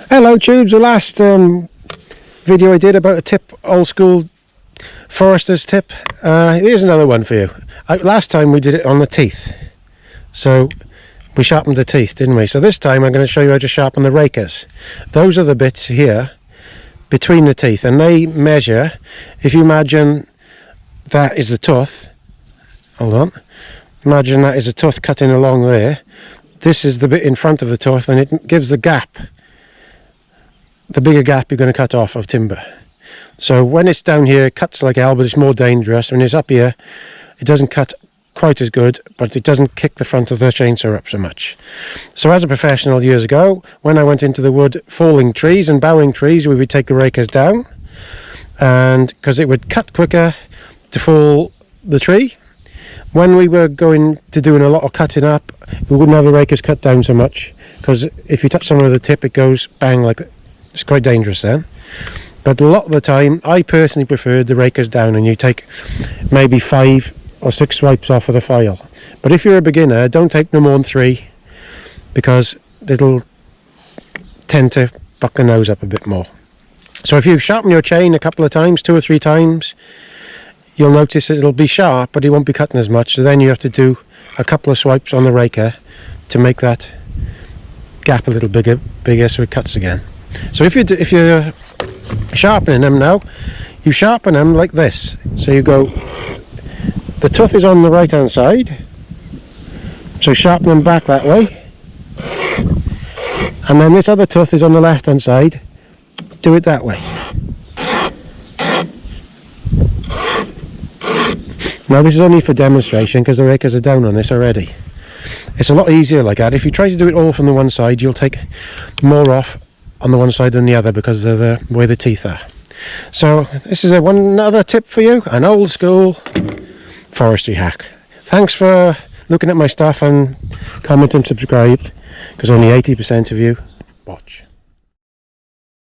Hello tubes, the last video I did about a tip, old school forester's tip. Here's another one for you. Last time we did it on the teeth, so we sharpened the teeth, didn't we? So this time I'm going to show you how to sharpen the rakers. Those are the bits here between the teeth, and they measure, if you imagine that is the tooth, hold on, imagine that is a tooth cutting along there. This is the bit in front of the tooth, and it gives the gap, the bigger gap you're going to cut off of timber. So when it's down here, it cuts like hell, but it's more dangerous. When it's up here, it doesn't cut quite as good, but it doesn't kick the front of the chainsaw up so much. So as a professional years ago, when I went into the wood falling trees and bowing trees, we would take the rakers down, and because it would cut quicker to fall the tree. When we were going to doing a lot of cutting up, we wouldn't have the rakers cut down so much, because if you touch some of the tip, it goes bang, like it's quite dangerous then. But a lot of the time, I personally preferred the rakers down, and you take maybe 5 or 6 swipes off of the file. But if you're a beginner, don't take no more than 3, because it'll tend to buck the nose up a bit more. So if you sharpen your chain a couple of times, 2 or 3 times, you'll notice it'll be sharp, but it won't be cutting as much. So then you have to do a couple of swipes on the raker to make that gap a little bigger so it cuts again. So if you're sharpening them now, you sharpen them like this. So you go, the tooth is on the right hand side, so sharpen them back that way, and then this other tooth is on the left hand side, do it that way. Now this is only for demonstration, because the rakers are down on this already. It's a lot easier like that. If you try to do it all from the one side, you'll take more off on the one side than the other, because of the way the teeth are. So this is another tip for you, an old school forestry hack. Thanks for looking at my stuff, and comment and subscribe, because only 80% of you watch.